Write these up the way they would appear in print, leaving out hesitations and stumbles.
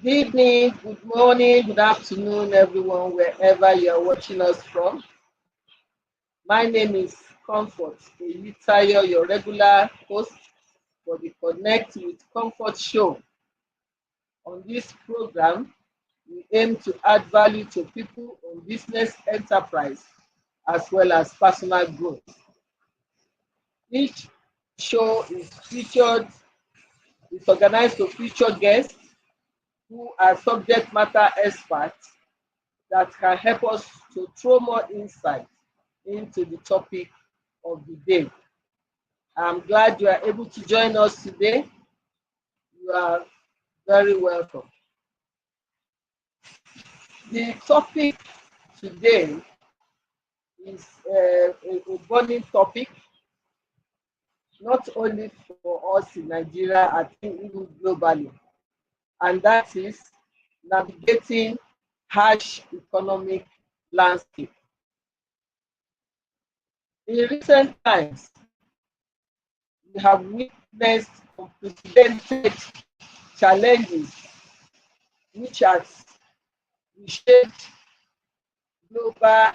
Good evening, good morning, good afternoon, everyone, wherever you are watching us from. My name is Comfort Eyitayo, your regular host for the Connect with Comfort show. On this program, we aim to add value to people on business enterprise as well as personal growth. Each show is organized to feature guests who are subject matter experts that can help us to throw more insight into the topic of the day. I'm glad you are able to join us today. You are very welcome. The topic today is a burning topic, not only for us in Nigeria, I think even globally, and that is navigating harsh economic landscape. In recent times, we have witnessed unprecedented challenges which has reshaped global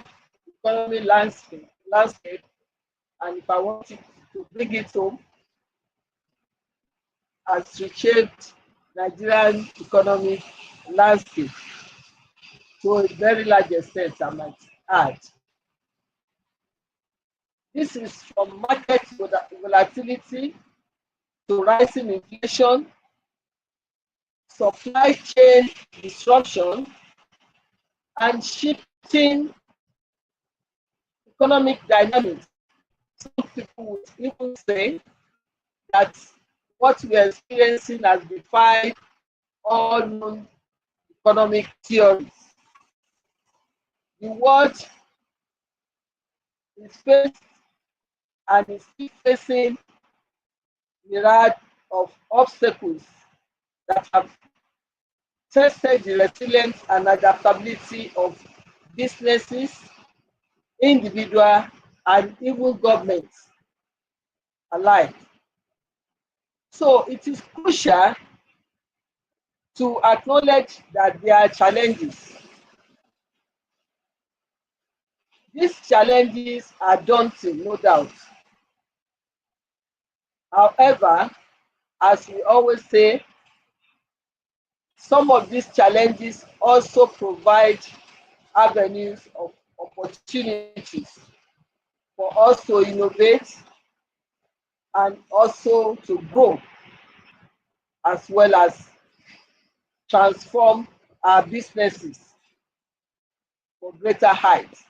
economic landscape, and if I wanted to bring it home, has reshaped Nigerian economic landscape to a very large extent, I might add. This is from market volatility to rising inflation, supply chain disruption, and shifting economic dynamics. Some people would even say that what we are experiencing has defied all known economic theories. The world is faced and is still facing myriad of obstacles that have tested the resilience and adaptability of businesses, individuals, and even governments alike. So it is crucial to acknowledge that there are challenges. These challenges are daunting, no doubt. However, as we always say, some of these challenges also provide avenues of opportunities for us to innovate and also to grow, as well as transform our businesses for greater heights.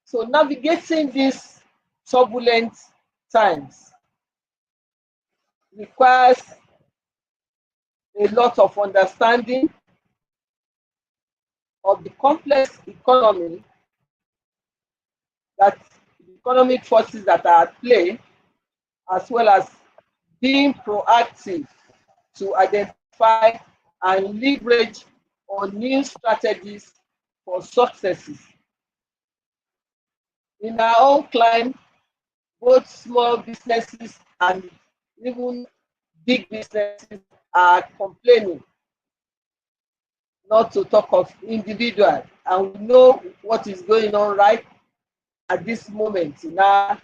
So navigating these turbulent times requires a lot of understanding of the complex economy, that the economic forces that are at play, as well as being proactive to identify and leverage on new strategies for successes. In our own climb, both small businesses and even big businesses are complaining, not to talk of individuals. And we know what is going on right at this moment in our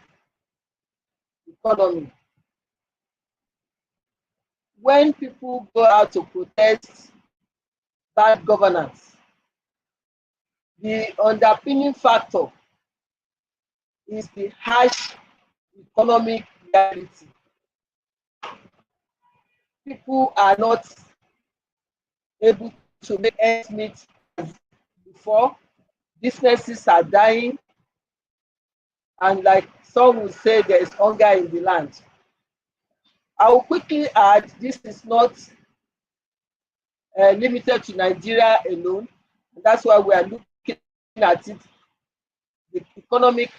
economy. When people go out to protest bad governance, the underpinning factor is the harsh economic reality. People are not able to make ends meet as before. Businesses are dying, and like some will say, there is hunger in the land. I will quickly add, this is not limited to Nigeria alone. That's why we are looking at it, the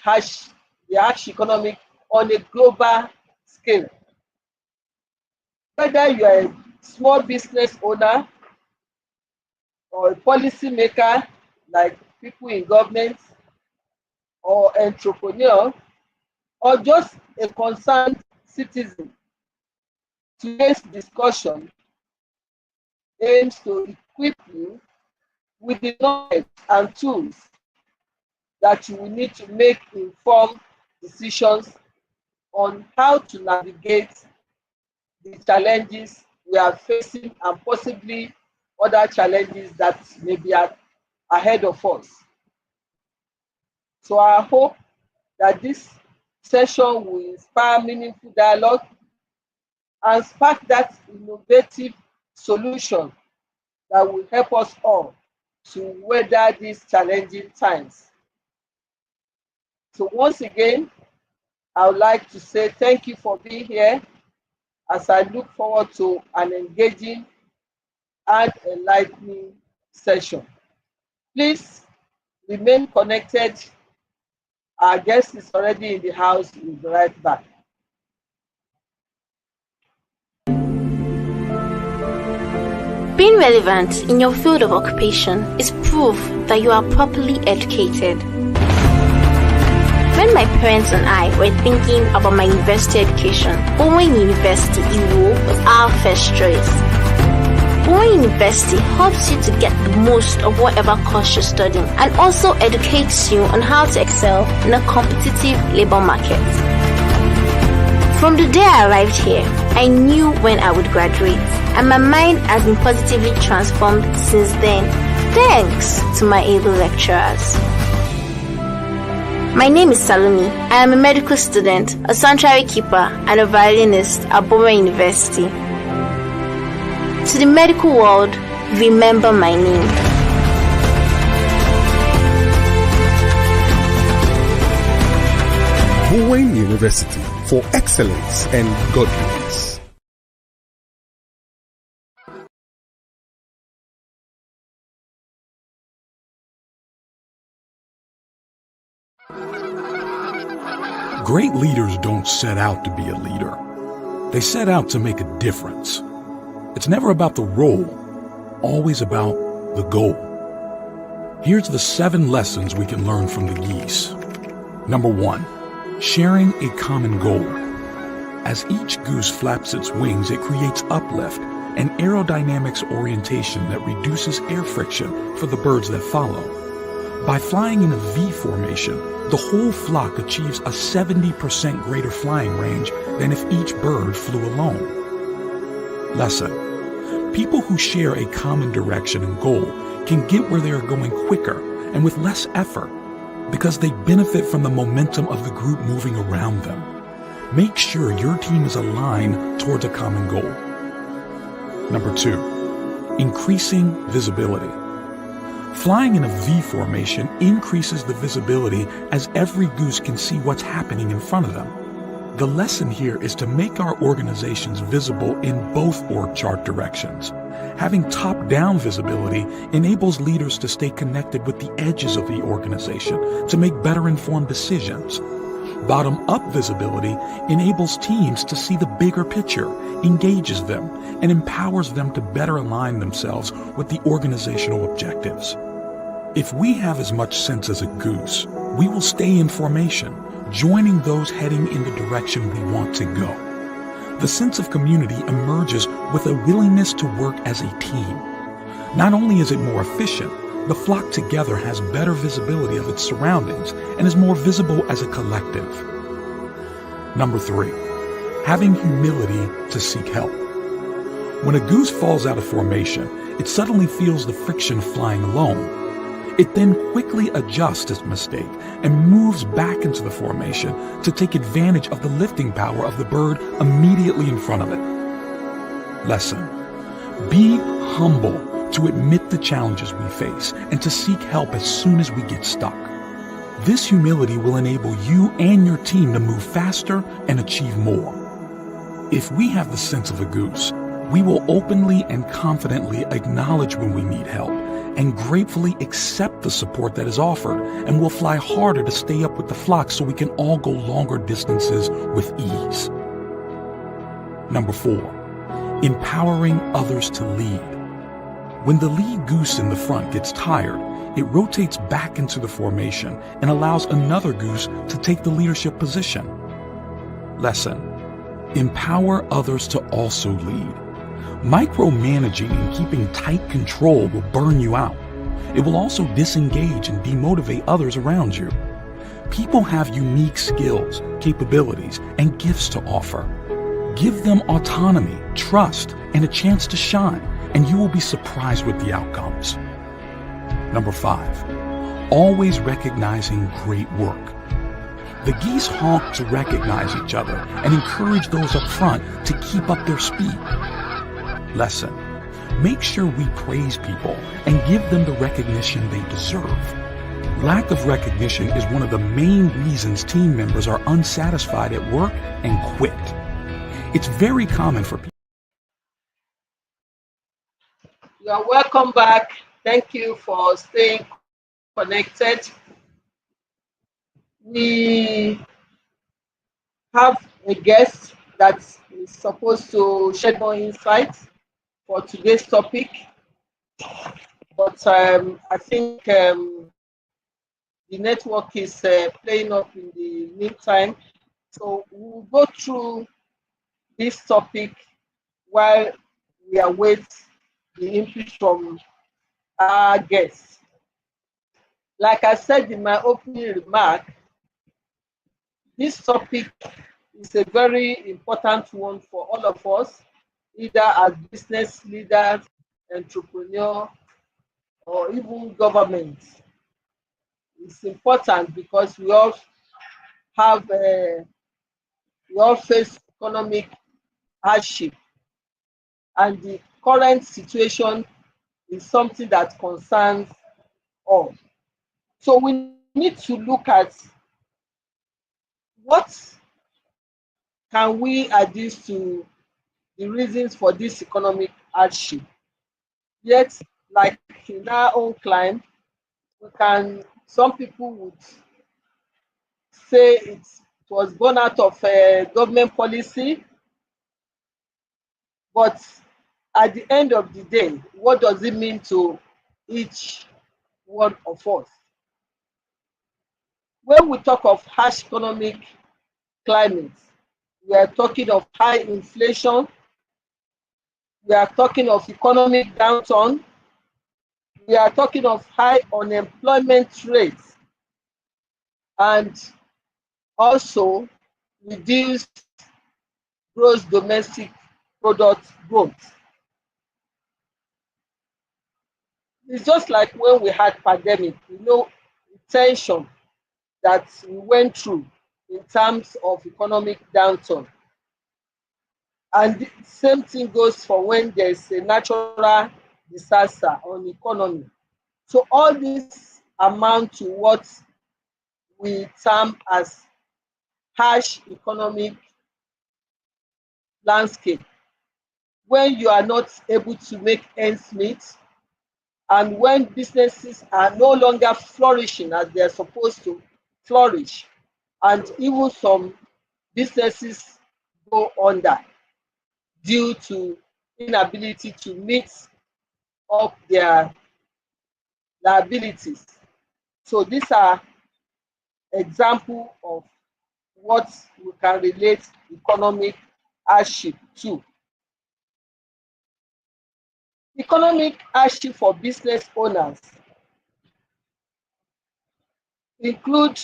harsh economic on a global scale. Whether you are a small business owner or a policy maker, like people in government, or entrepreneur, or just a concerned citizen, today's discussion aims to equip you with the knowledge and tools that you will need to make informed decisions on how to navigate the challenges we are facing and possibly other challenges that may be ahead of us. So I hope that this session will inspire meaningful dialogue and spark that innovative solution that will help us all to weather these challenging times. So once again, I would like to say thank you for being here as I look forward to an engaging and enlightening session. Please remain connected. Our guest is already in the house. We'll be right back. Being relevant in your field of occupation is proof that you are properly educated. When my parents and I were thinking about my university education, Owen University Iwo was our first choice. Owen University helps you to get the most of whatever course you're studying and also educates you on how to excel in a competitive labor market. From the day I arrived here, I knew when I would graduate, and my mind has been positively transformed since then, thanks to my able lecturers. My name is Salome. I am a medical student, a sanctuary keeper, and a violinist at Boma University. To the medical world, remember my name. Bowen University, for excellence and godliness. Great leaders don't set out to be a leader. They set out to make a difference. It's never about the role, always about the goal. Here's the 7 lessons we can learn from the geese. Number 1, sharing a common goal. As each goose flaps its wings, it creates uplift and aerodynamics orientation that reduces air friction for the birds that follow. By flying in a V formation, the whole flock achieves a 70% greater flying range than if each bird flew alone. Lesson: people who share a common direction and goal can get where they are going quicker and with less effort because they benefit from the momentum of the group moving around them. Make sure your team is aligned towards a common goal. Number 2, increasing visibility. Flying in a V formation increases the visibility as every goose can see what's happening in front of them. The lesson here is to make our organizations visible in both org chart directions. Having top-down visibility enables leaders to stay connected with the edges of the organization to make better informed decisions. Bottom-up visibility enables teams to see the bigger picture, engages them, and empowers them to better align themselves with the organizational objectives. If we have as much sense as a goose, we will stay in formation, joining those heading in the direction we want to go. The sense of community emerges with a willingness to work as a team. Not only is it more efficient, the flock together has better visibility of its surroundings and is more visible as a collective. Number 3, having humility to seek help. When a goose falls out of formation, it suddenly feels the friction of flying alone. It then quickly adjusts its mistake and moves back into the formation to take advantage of the lifting power of the bird immediately in front of it. Lesson: be humble to admit the challenges we face and to seek help as soon as we get stuck. This humility will enable you and your team to move faster and achieve more. If we have the sense of a goose, we will openly and confidently acknowledge when we need help and gratefully accept the support that is offered, and will fly harder to stay up with the flock so we can all go longer distances with ease. Number 4, empowering others to lead. When the lead goose in the front gets tired, it rotates back into the formation and allows another goose to take the leadership position. Lesson: empower others to also lead. Micromanaging and keeping tight control will burn you out. It will also disengage and demotivate others around you. People have unique skills, capabilities, and gifts to offer. Give them autonomy, trust, and a chance to shine, and you will be surprised with the outcomes. Number 5, always recognizing great work. The geese honk to recognize each other and encourage those up front to keep up their speed. Lesson: make sure we praise people and give them the recognition they deserve. Lack of recognition is one of the main reasons team members are unsatisfied at work and quit. It's very common for people. You are welcome back. Thank you for staying connected. We have a guest that is supposed to shed more insight for today's topic, but I think the network is playing up in the meantime. So we'll go through this topic while we await the input from our guests. Like I said in my opening remark, this topic is a very important one for all of us, either as business leaders, entrepreneurs, or even government. It's important because we all face economic hardship, and the current situation is something that concerns all. So we need to look at what can we adduce to the reasons for this economic hardship. Yet, like in our own climate, some people would say it was born out of government policy, but at the end of the day, what does it mean to each one of us? When we talk of harsh economic climate, we are talking of high inflation, we are talking of economic downturn, we are talking of high unemployment rates, and also reduced gross domestic product growth. It's just like when we had pandemic, the tension that we went through in terms of economic downturn. And the same thing goes for when there's a natural disaster on the economy. So all this amount to what we term as harsh economic landscape, when you are not able to make ends meet, and when businesses are no longer flourishing as they're supposed to flourish, and even some businesses go under due to inability to meet up their liabilities. So these are examples of what we can relate economic hardship to. Economic hardship for business owners include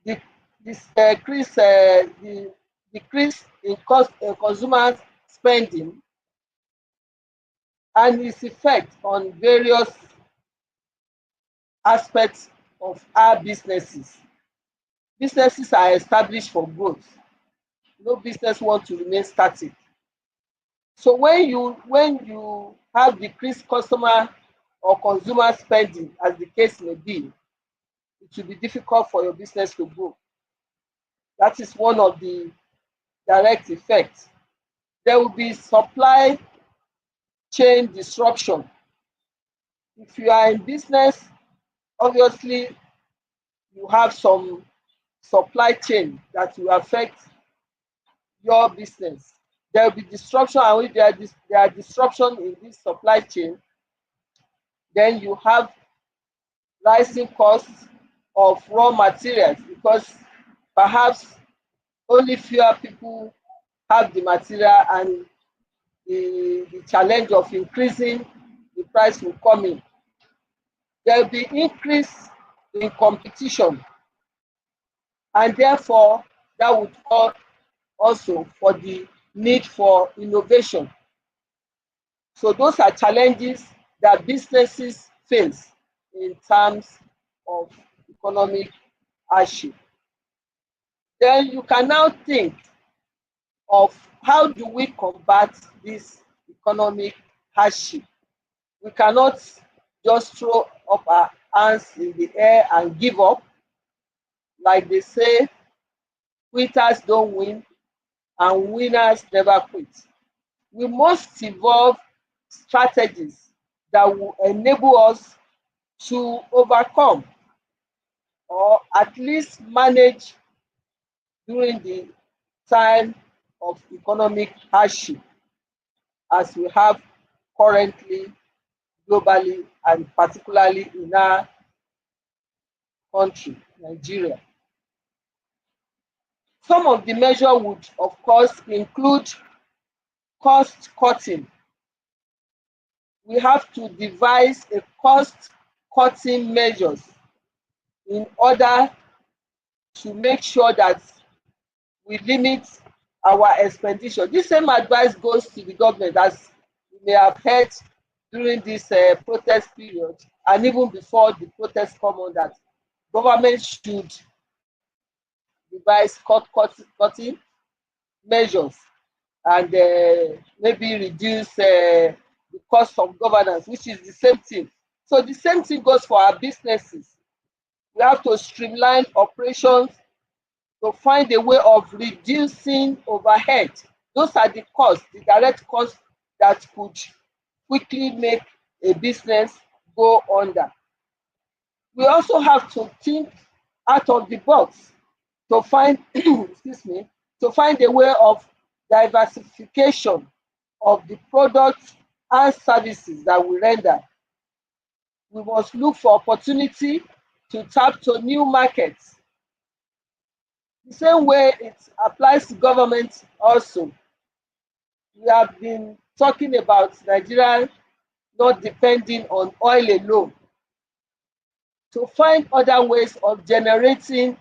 the decrease in consumer spending and its effect on various aspects of our businesses. Businesses are established for growth. No business wants to remain static. So when you have decreased customer or consumer spending, as the case may be, it will be difficult for your business to grow. That is one of the direct effects. There will be supply chain disruption. If you are in business, obviously you have some supply chain that will affect your business. There will be disruption, and if there are disruption in this supply chain, then you have rising costs of raw materials, because perhaps only fewer people have the material, and the challenge of increasing the price will come in. There will be increase in competition, and therefore that would call also for the need for innovation. So those are challenges that businesses face in terms of economic hardship. Then you can now think of how do we combat this economic hardship. We cannot just throw up our hands in the air and give up. Like they say, quitters don't win and winners never quit. We must evolve strategies that will enable us to overcome or at least manage during the time of economic hardship as we have currently globally and particularly in our country, Nigeria. Some of the measures would, of course, include cost cutting. We have to devise a cost cutting measures in order to make sure that we limit our expenditure. This same advice goes to the government, as you may have heard during this protest period and even before the protest come on, that government should devise cutting measures and maybe reduce the cost of governance, which is the same thing. So the same thing goes for our businesses. We have to streamline operations to find a way of reducing overhead. Those are the costs, the direct costs that could quickly make a business go under. We also have to think out of the box to find excuse me, to find a way of diversification of the products and services that we render. We must look for opportunity to tap to new markets. The same way it applies to government also. We have been talking about Nigeria not depending on oil alone. To find other ways of generating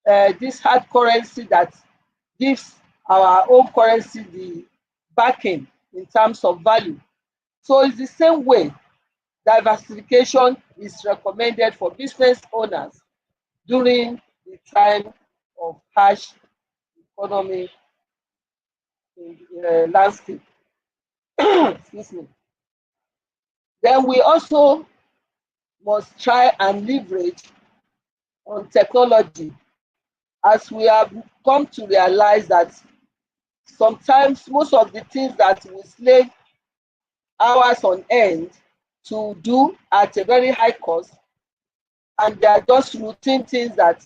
this hard currency that gives our own currency the backing in terms of value. So it's the same way diversification is recommended for business owners during the time of harsh economic landscape. Excuse me. Then we also must try and leverage on technology, as we have come to realize that sometimes most of the things that we slave hours on end to do at a very high cost, and they are just routine things that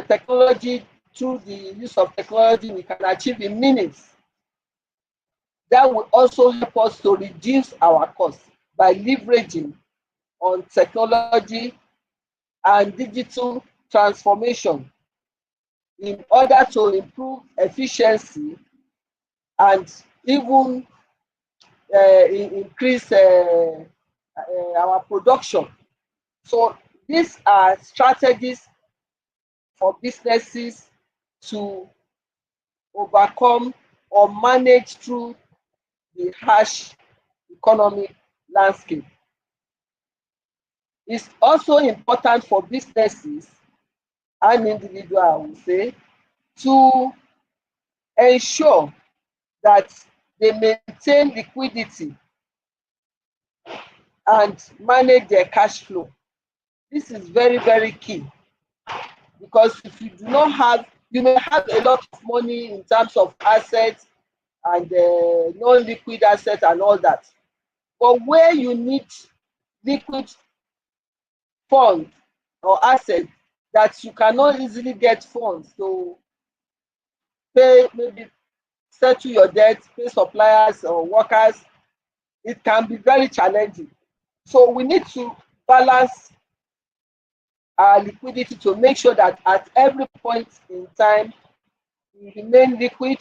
technology, through the use of technology, we can achieve in minutes. That will also help us to reduce our costs by leveraging on technology and digital transformation in order to improve efficiency and even increase our production. So these are strategies for businesses to overcome or manage through the harsh economic landscape. It's also important for businesses and individuals, I would say, to ensure that they maintain liquidity and manage their cash flow. This is very, very key, because if you do not have, you may have a lot of money in terms of assets and non-liquid assets and all that. But where you need liquid funds or assets that you cannot easily get funds to pay, maybe settle your debt, pay suppliers or workers, it can be very challenging. So we need to balance our liquidity to make sure that at every point in time we remain liquid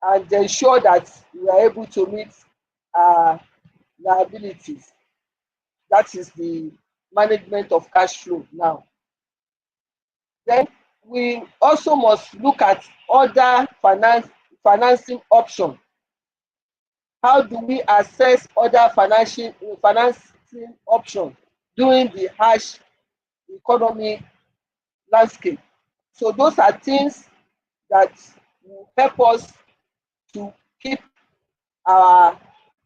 and ensure that we are able to meet our liabilities. That is the management of cash flow now. Then we also must look at other financing options. How do we assess other financing options during the harsh economic landscape? So those are things that will help us to keep our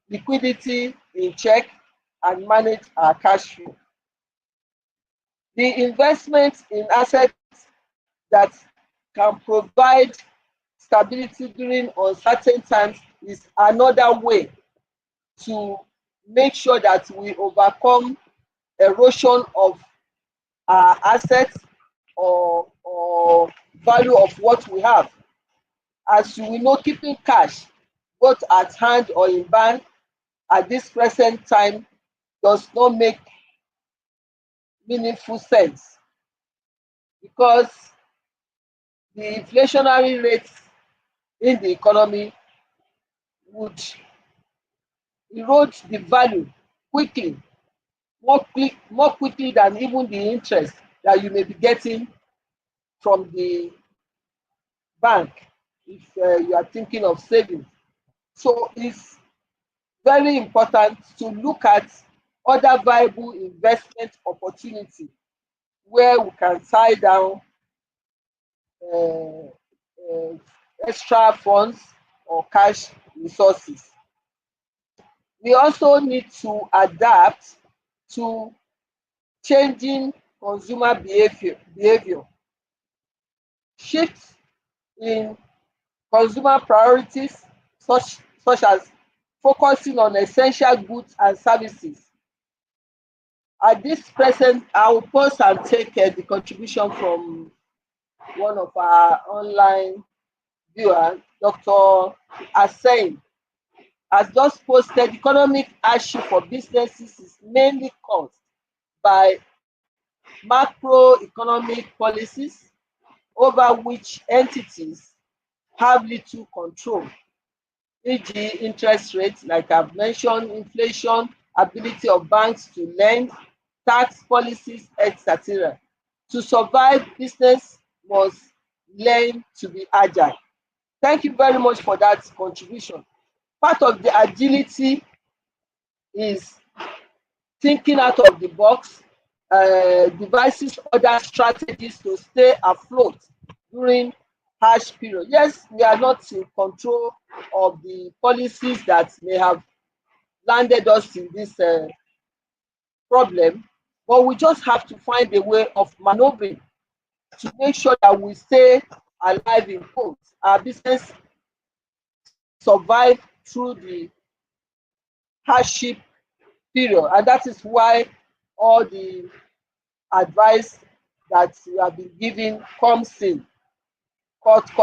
liquidity in check and manage our cash flow. The investment in assets that can provide stability during uncertain times is another way to make sure that we overcome erosion of our assets or value of what we have. As we know, keeping cash both at hand or in bank at this present time does not make meaningful sense, because the inflationary rates in the economy would erode the value quickly, more quickly than even the interest that you may be getting from the bank if you are thinking of saving. So it's very important to look at other viable investment opportunity where we can tie down uh, uh, extra funds or cash resources. We also need to adapt to changing consumer behavior. Shifts in consumer priorities, such as focusing on essential goods and services. At this present, I will pause and take the contribution from one of our online viewers, Dr. Asen, has just posted. Economic hardship for businesses is mainly caused by macroeconomic policies over which entities have little control, e.g., interest rates, like I've mentioned, inflation, ability of banks to lend, tax policies, etc. To survive, business must learn to be agile. Thank you very much for that contribution. Part of the agility is thinking out of the box, devises other strategies to stay afloat during harsh period. Yes, we are not in control of the policies that may have landed us in this problem, but we just have to find a way of maneuvering to make sure that we stay alive in quotes. Our business survive through the hardship period, and that is why all the advice that we have been given comes in. Cost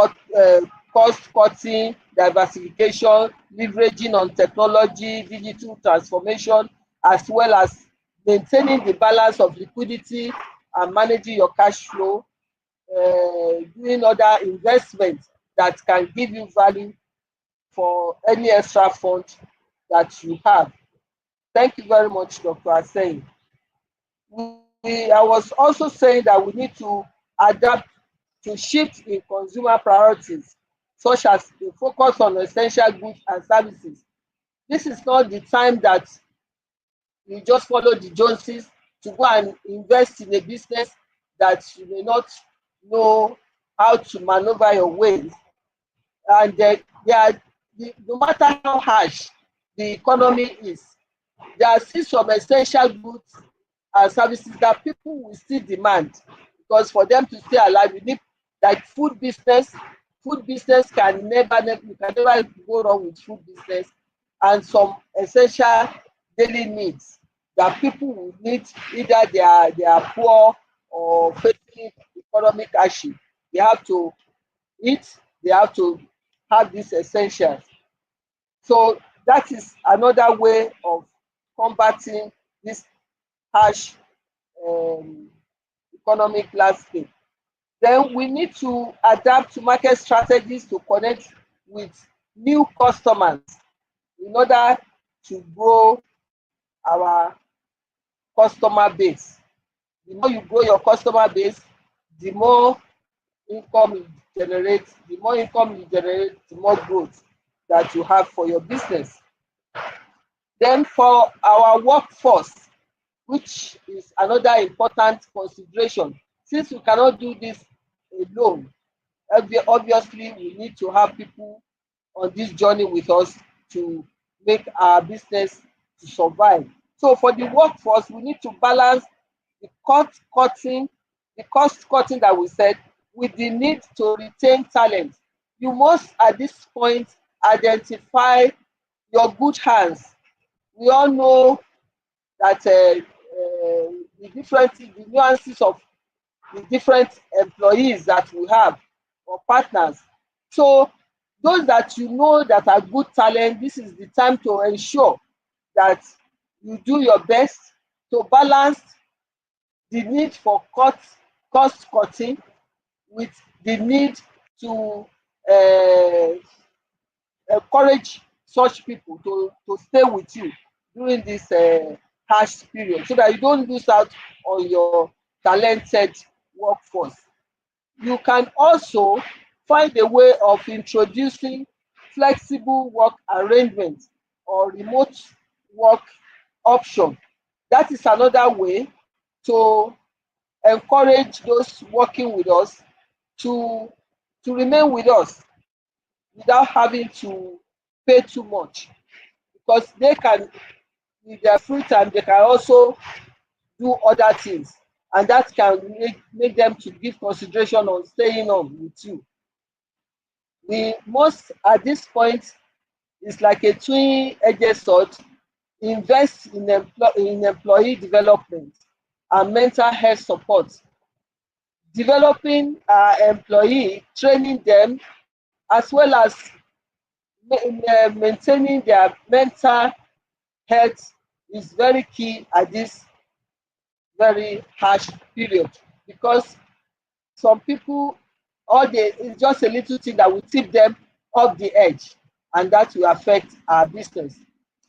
cutting, diversification, leveraging on technology, digital transformation, as well as maintaining the balance of liquidity and managing your cash flow, doing other investments that can give you value for any extra fund that you have. Thank you very much, Dr. Asen. I was also saying that we need to adapt to shift in consumer priorities, such as the focus on essential goods and services. This is not the time that you just follow the Joneses to go and invest in a business that you may not know how to maneuver your ways. And no matter how harsh the economy is, there are still some essential goods and services that people will still demand, because for them to stay alive, you need, like food business. Food business can never, you can never go wrong with food business, and some essential daily needs that people will need, either they are poor or facing economic hardship. They have to eat, they have to have these essentials. So that is another way of combating this harsh um, economic landscape. Then we need to adapt to market strategies to connect with new customers in order to grow our customer base. The more you grow your customer base, the more income you generate, the more growth that you have for your business. Then for our workforce, which is another important consideration, since we cannot do this alone, obviously we need to have people on this journey with us to make our business to survive. So for the workforce, we need to balance the cost cutting that we said with the need to retain talent. You must at this point identify your good hands. We all know that the nuances of the different employees that we have or partners. So those that you know that are good talent, this is the time to ensure that you do your best to balance the need for cost cutting with the need to uh, encourage such people to stay with you during this harsh period so that you don't lose out on your talented workforce. You can also find a way of introducing flexible work arrangements or remote work option. That is another way to encourage those working with us to remain with us without having to pay too much, because they can, with their free time, they can also do other things, and that can make them to give consideration on staying on with you. We must at this point, it's like a twin-edged sword, invest in employee development and mental health support, developing our employee, training them, as well as maintaining their mental health is very key at this very harsh period, because some people, all they, it's just a little thing that will tip them off the edge, and that will affect our business.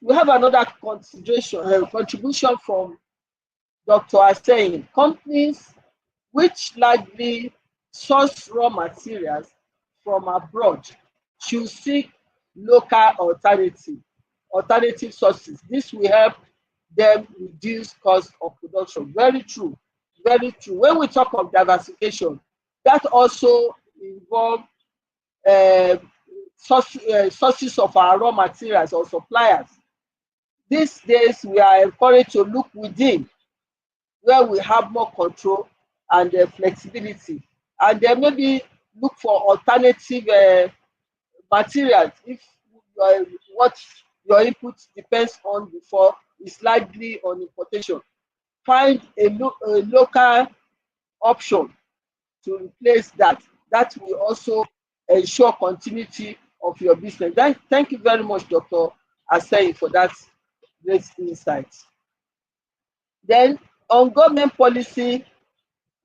We have another contribution from Dr. Aseyin. Companies which largely source raw materials from abroad should seek local alternative sources. This will help them reduce cost of production. Very true, very true. When we talk of diversification, that also involve uh, sources of our raw materials or suppliers. These days, we are encouraged to look within, where we have more control and flexibility, and then maybe look for alternative materials if what your input depends on before is largely on importation. Find a local option to replace that. That will also ensure continuity of your business. Thank you very much, Dr. Asei, for that great insight. Then on government policy,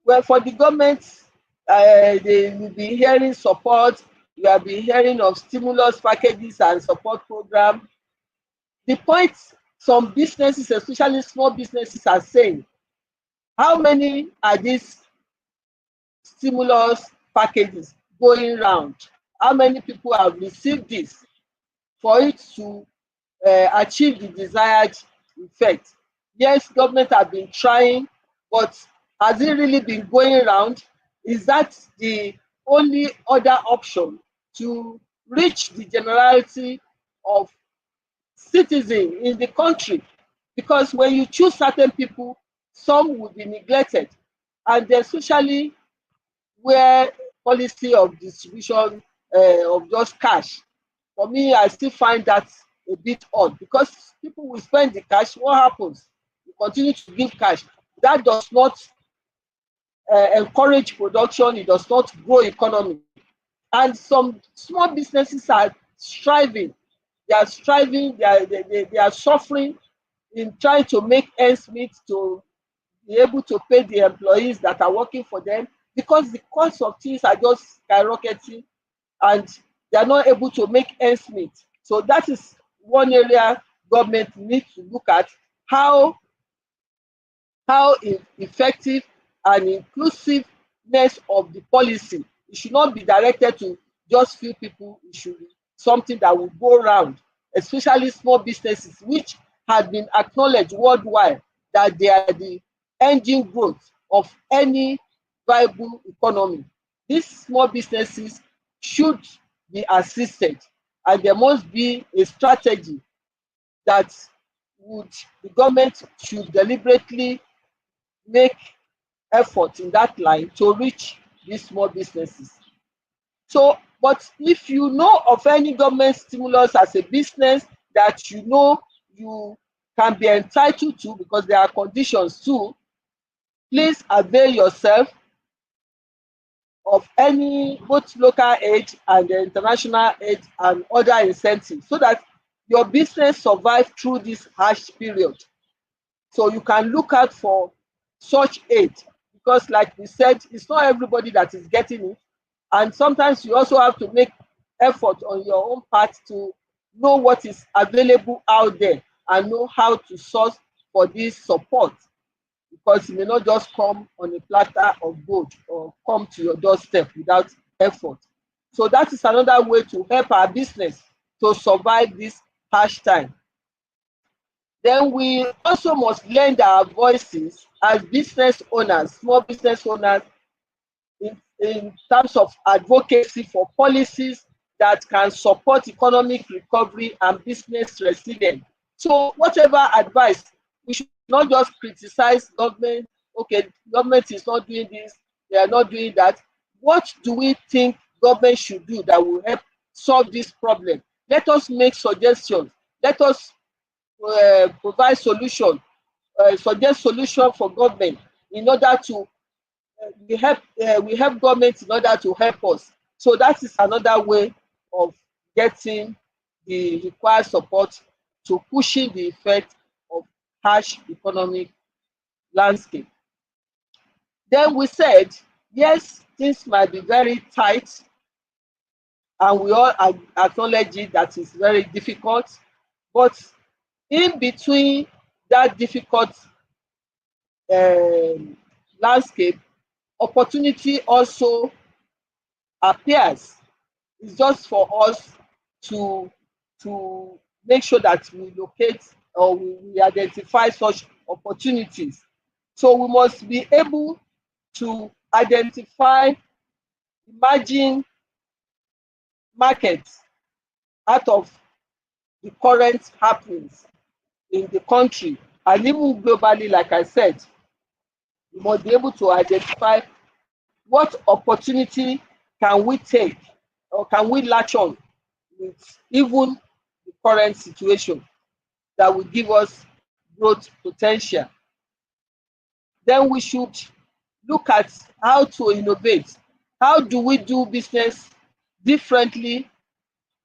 well, for the government, they will be hearing support. We have been hearing of stimulus packages and support program. The point some businesses, especially small businesses, are saying, how many are these stimulus packages going round? How many people have received this for it to achieve the desired effect? Yes, government have been trying, but has it really been going around? Is that the only other option to reach the generality of citizens in the country? Because when you choose certain people, some will be neglected, and especially where policy of distribution of just cash. For me, I still find that a bit odd, because people will spend the cash. What happens? You continue to give cash. That does not encourage production. It does not grow economy. And some small businesses are striving. They are striving. They are suffering in trying to make ends meet, to be able to pay the employees that are working for them, because the cost of things are just skyrocketing, and They are not able to make ends meet. So that is one area government needs to look at, how effective and inclusiveness of the policy. It should not be directed to just few people. It should be something that will go round, especially small businesses, which has been acknowledged worldwide that they are the engine growth of any viable economy. These small businesses should be assisted, and there must be a strategy that would the government should deliberately make effort in that line to reach these small businesses. So, but if you know of any government stimulus as a business that you know you can be entitled to, because there are conditions too, please avail yourself of any both local aid and the international aid and other incentives, so that your business survive through this harsh period. So you can look out for such aid, because like we said, it's not everybody that is getting it, and sometimes you also have to make effort on your own part to know what is available out there and know how to source for this support, because it may not just come on a platter of gold or come to your doorstep without effort. So that is another way to help our business to survive this harsh time. Then we also must lend our voices as business owners, small business owners, in terms of advocacy for policies that can support economic recovery and business resilience. So whatever advice, we should not just criticize government. Okay, government is not doing this, they are not doing that. What do we think government should do that will help solve this problem? Let us make suggestions. Let us provide solution, suggest solution for government, in order to we help government in order to help us. So that is another way of getting the required support to pushing the effect of harsh economic landscape. Then we said, yes, things might be very tight, and we all acknowledge it, that is very difficult, but in between that difficult um, landscape, opportunity also appears. It's just for us to make sure that we locate, or we identify such opportunities. So we must be able to identify emerging markets out of the current happenings in the country and even globally. Like I said, we must be able to identify what opportunity can we take, or can we latch on with even the current situation that will give us growth potential. Then we should look at how to innovate. How do we do business differently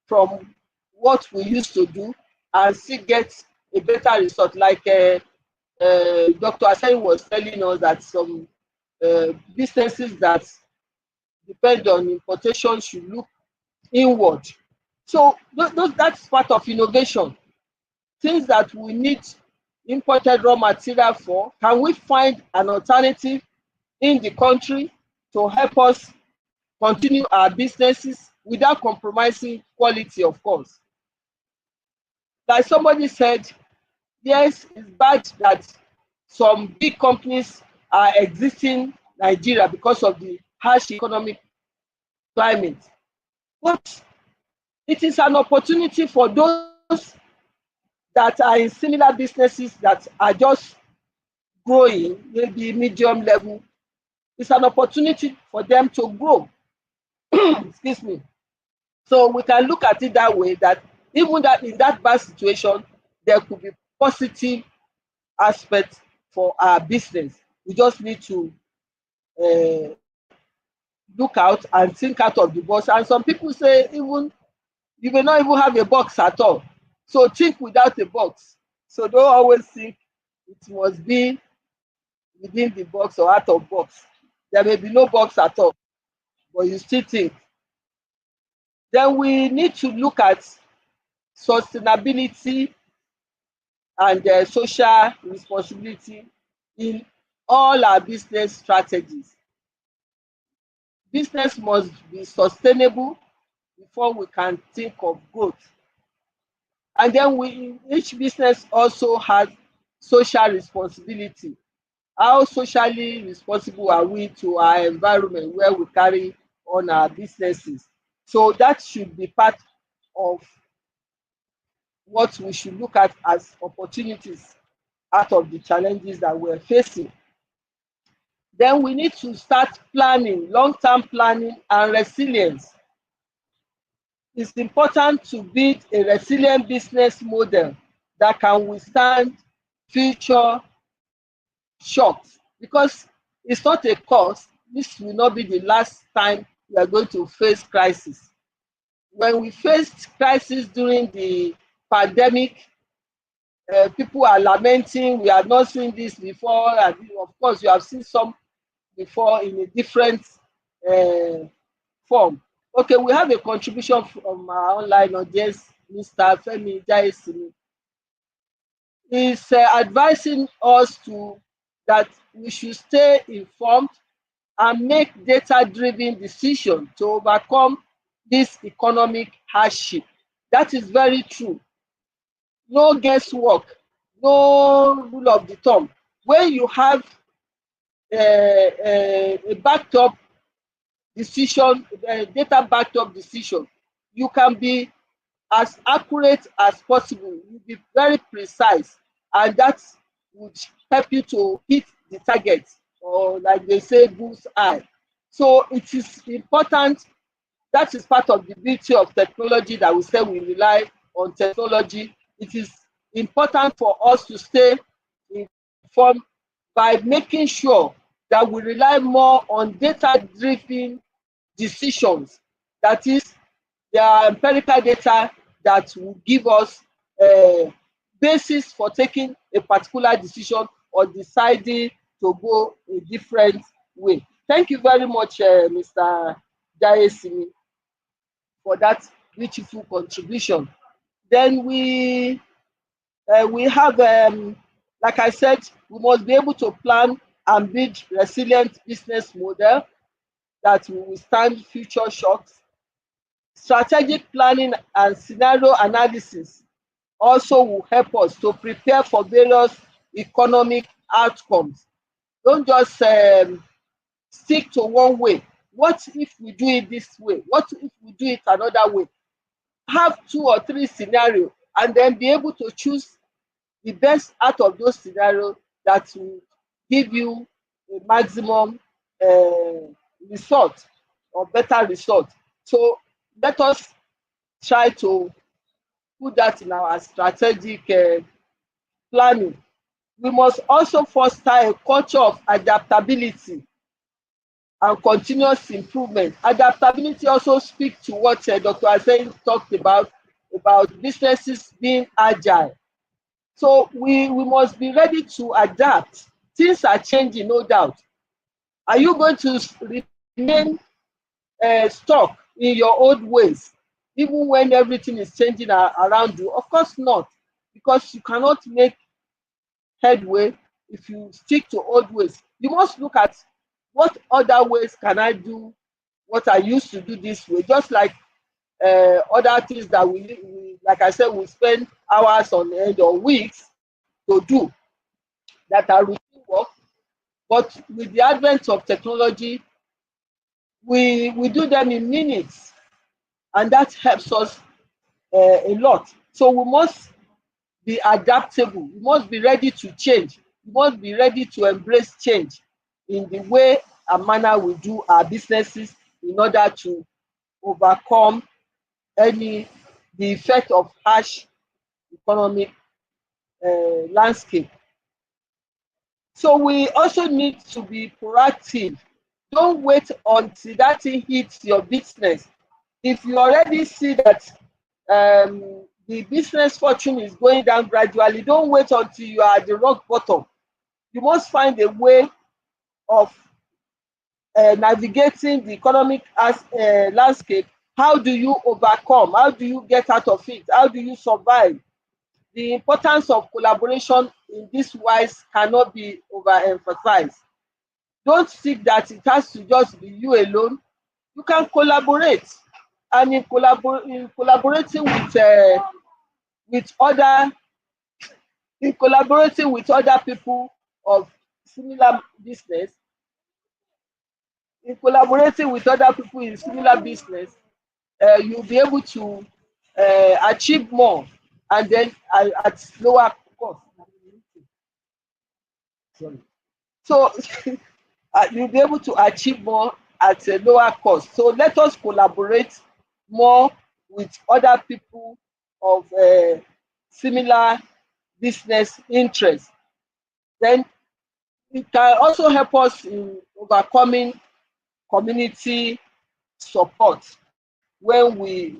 from what we used to do and still get a better result? Like Dr. Asen was telling us that some businesses that depend on importation should look inward. So that's part of innovation. Things that we need imported raw material for, can we find an alternative in the country to help us continue our businesses without compromising quality, of course. Like somebody said, yes, it's bad that some big companies are exiting Nigeria because of the harsh economic climate. But it is an opportunity for those that are in similar businesses that are just growing, maybe medium level. It's an opportunity for them to grow. Excuse me. So we can look at it that way, that even that in that bad situation, there could be positive aspects for our business. We just need to uh, look out and think out of the box. And some people say even you may not even have a box at all. So think without a box. So don't always think it must be within the box or out of box. There may be no box at all, but you still think. Then we need to look at sustainability and social responsibility in all our business strategies. Business must be sustainable before we can think of growth. And then each business also has social responsibility. How socially responsible are we to our environment where we carry on our businesses? So that should be part of what we should look at as opportunities out of the challenges that we're facing. Then we need to start planning, long-term planning and resilience. It's important to build a resilient business model that can withstand future shocks, because it's not a cause. This will not be the last time we are going to face crisis. When we faced crisis during the pandemic, people are lamenting, we have not seen this before. And of course, you have seen some before in a different uh, form. Okay, we have a contribution from our online audience, Mr. Femi Jaisimi. He's advising us to that we should stay informed and make data-driven decisions to overcome this economic hardship. That is very true. No guesswork, no rule of the thumb. When you have a backed up decision, data backed up decision, you can be as accurate as possible. You be very precise, and that would help you to hit the target, or like they say, bullseye. So it is important. That is part of the beauty of technology, that we say we rely on technology. It is important for us to stay informed by making sure that we rely more on data-driven decisions. That is, there are empirical data that will give us a basis for taking a particular decision or deciding to go a different way. Thank you very much, Mr. Jayesimi, for that beautiful contribution. Then we have, like I said, we must be able to plan and build resilient business model that will withstand future shocks. Strategic planning and scenario analysis also will help us to prepare for various economic outcomes. Don't just stick to one way. What if we do it this way? What if we do it another way? Have 2 or 3 scenarios and then be able to choose the best out of those scenarios that will give you a maximum result, or better result. So let us try to put that in our strategic planning. We must also foster a culture of adaptability and continuous improvement. Adaptability also speaks to what Dr. Asen talked about businesses being agile. So we must be ready to adapt. Things are changing, no doubt. Are you going to remain stuck in your old ways, even when everything is changing around you? Of course not, because you cannot make headway if you stick to old ways. You must look at what other ways can I do what I used to do this way, just like other things that like I said, we spend hours on end or weeks to do, that are routine work. But with the advent of technology, we do them in minutes, and that helps us a lot. So we must be adaptable. We must be ready to change. We must be ready to embrace change in the way and manner we do our businesses, in order to overcome the effect of harsh economic landscape. So we also need to be proactive. Don't wait until that thing hits your business. If you already see that the business fortune is going down gradually, don't wait until you are at the rock bottom. You must find a way of navigating the economic landscape How do you overcome? How do you get out of it? How do you survive? The importance of collaboration in this wise cannot be overemphasized. Don't think that it has to just be you alone. You can collaborate, and in collaborating with other in collaborating with other people of similar business, in collaborating with other people in similar business, you'll be able to achieve more, and then at lower cost. Sorry. So you'll be able to achieve more at a lower cost. So let us collaborate more with other people of similar business interests. Then it can also help us in overcoming community support when we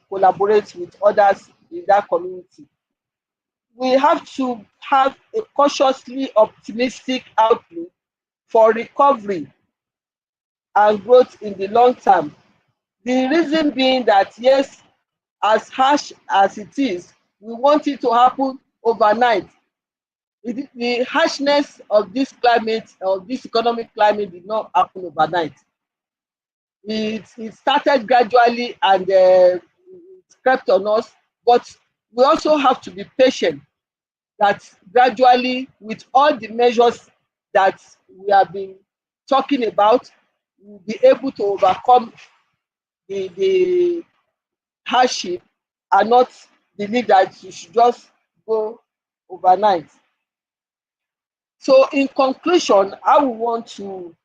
collaborate with others in that community. We have to have a cautiously optimistic outlook for recovery and growth in the long term. The reason being that, yes, as harsh as it is, we want it to happen overnight. The harshness of this climate, of this economic climate, did not happen overnight. It started gradually, and it crept on us, but we also have to be patient that gradually, with all the measures that we have been talking about, we'll be able to overcome the hardship, and not believe that you should just go overnight. So in conclusion, I would want to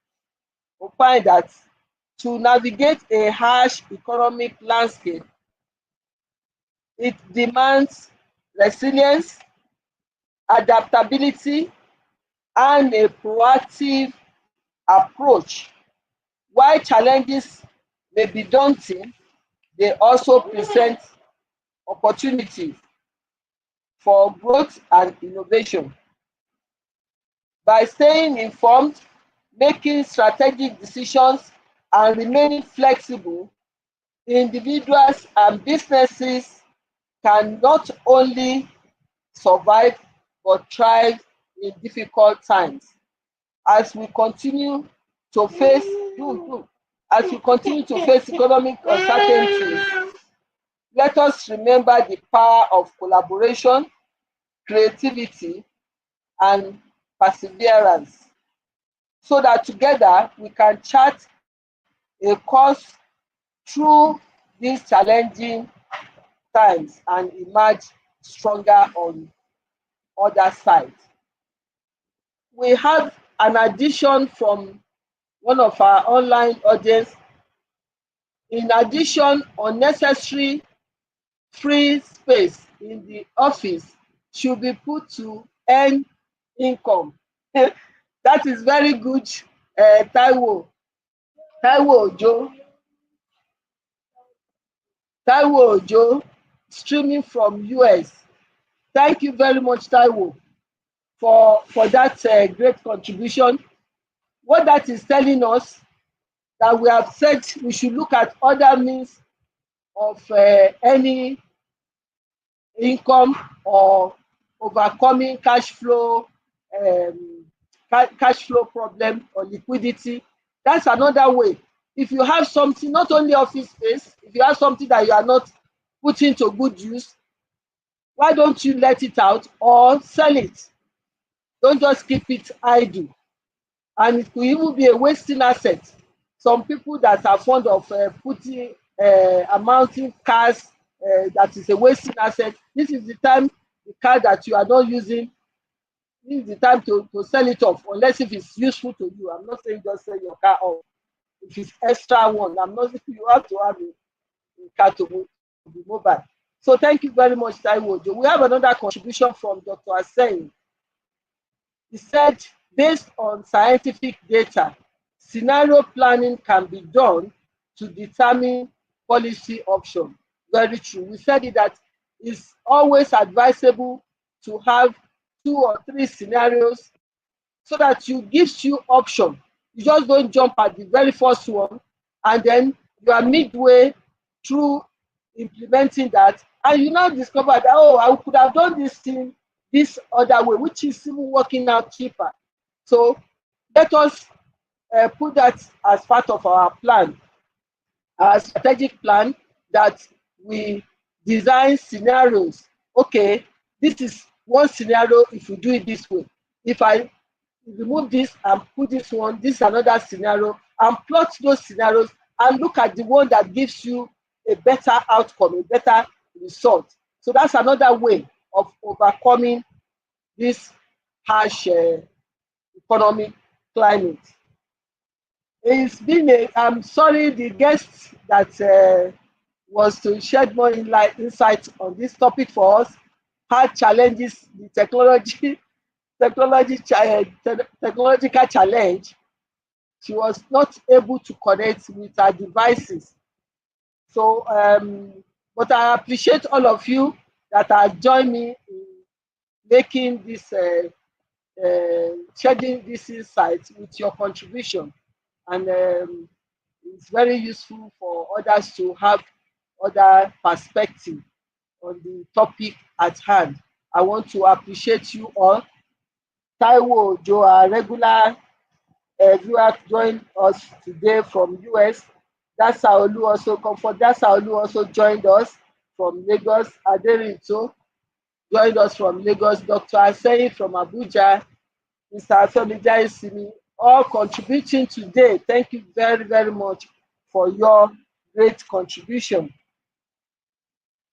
opine that to navigate a harsh economic landscape, it demands resilience, adaptability, and a proactive approach. While challenges may be daunting, they also present opportunities for growth and innovation. By staying informed, making strategic decisions, and remaining flexible, individuals and businesses can not only survive but thrive in difficult times. As we continue to face economic uncertainty, let us remember the power of collaboration, creativity, and perseverance, so that together we can chart a course through these challenging times and emerge stronger on other side. We have an addition from one of our online audience. In addition, unnecessary free space in the office should be put to earn income. That is very good, Taiwo. Taiwo Ojo. Taiwo Ojo, streaming from US. Thank you very much, Taiwo, for that great contribution. What that is telling us, that we have said we should look at other means of any income or overcoming cash flow problem or liquidity. That's another way. If you have something, not only office space, if you have something that you are not putting to good use, why don't you let it out or sell it? Don't just keep it idle. And it could even be a wasting asset. Some people that are fond of putting amounting cars, that is a wasting asset. This is the time, the car that you are not using, this is the time to sell it off, unless if it's useful to you. I'm not saying just sell your car off. If it's extra one, I'm not saying you have to have a car to be mobile. So thank you very much, Taiwo. We have another contribution from Dr. Asen. He said, based on scientific data, scenario planning can be done to determine policy option. Very true. We said it that it's always advisable to have 2 or 3 scenarios, so that you gives you option. You just don't jump at the very first one, and then you are midway through implementing that, and you now discover that, oh, I could have done this thing this other way, which is even working out cheaper. So let us put that as part of our plan, our strategic plan, that we design scenarios. Okay, this is one scenario if we do it this way. If I remove this and put this one, this is another scenario, and plot those scenarios and look at the one that gives you a better outcome, a better result. So that's another way of overcoming this harsh economic climate. It's been I'm sorry, the guest that was to shed more insight on this topic for us had challenges, the technological challenge. She was not able to connect with her devices. So, but I appreciate all of you that have joined me in making this, shedding this insight with your contribution. And it's very useful for others to have other perspective on the topic at hand. I want to appreciate you all. Taiwo Ojo, our regular viewer, joined us today from US. Dasaolu also Comfort. Dasaolu also joined us from Lagos. Aderito joined us from Lagos. Dr. Aseyi from Abuja. Mr. Afemi Jaisimi, all contributing today. Thank you very, very much for your great contribution.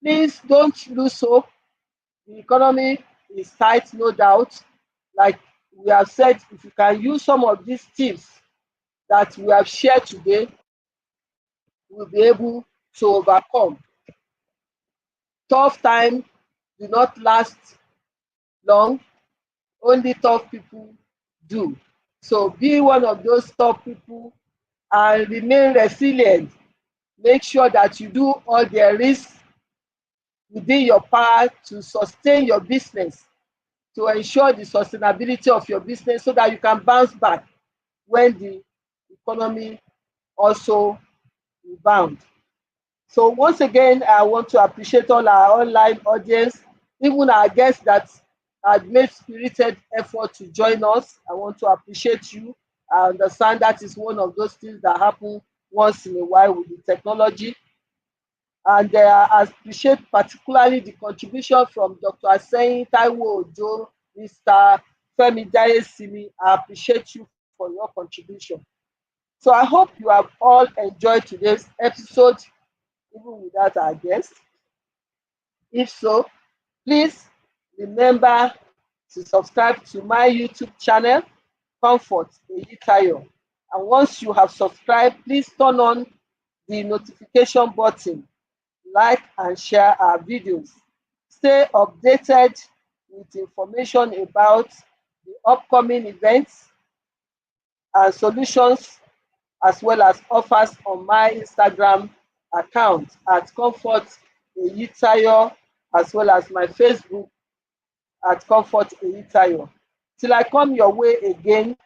Please don't lose hope. The economy is tight, no doubt. Like we have said, if you can use some of these tips that we have shared today, we'll be able to overcome. Tough times do not last long. Only tough people do. So be one of those tough people and remain resilient. Make sure that you do all there is within your power to sustain your business, to ensure the sustainability of your business so that you can bounce back when the economy also rebounds. So once again, I want to appreciate all our online audience, even our guests that had made spirited effort to join us. I want to appreciate you. I understand that is one of those things that happen once in a while with the technology. And I appreciate particularly the contribution from Dr. Aseyi, Taiwo Ojo, Mr. Femi Jaisimi. I appreciate you for your contribution. So I hope you have all enjoyed today's episode, even without our guest. If so, please remember to subscribe to my YouTube channel, Comfort Eyitayo. And once you have subscribed, please turn on the notification button, like and share our videos. Stay updated with information about the upcoming events and solutions, as well as offers on my Instagram account at Comfort Eyitayo, as well as my Facebook at Comfort Eyitayo. Till I come your way again,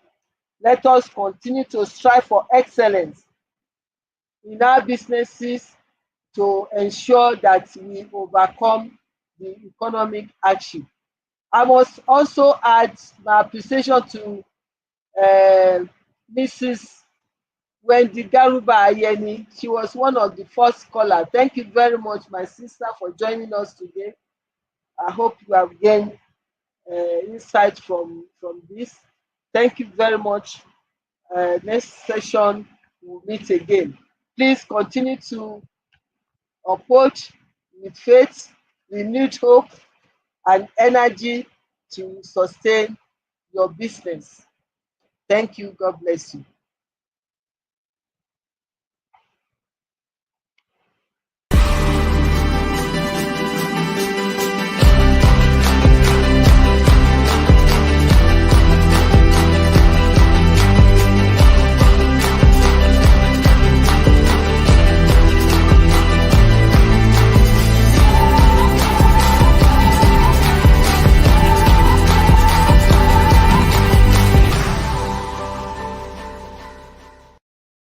let us continue to strive for excellence in our businesses to ensure that we overcome the economic hardship. I must also add my appreciation to Mrs. Wendy Garuba Ayeni. She was one of the first callers. Thank you very much, my sister, for joining us today. I hope you have gained insight from this. Thank you very much. Next session, we'll meet again. Please continue to approach with faith, renewed hope, and energy to sustain your business. Thank you. God bless you.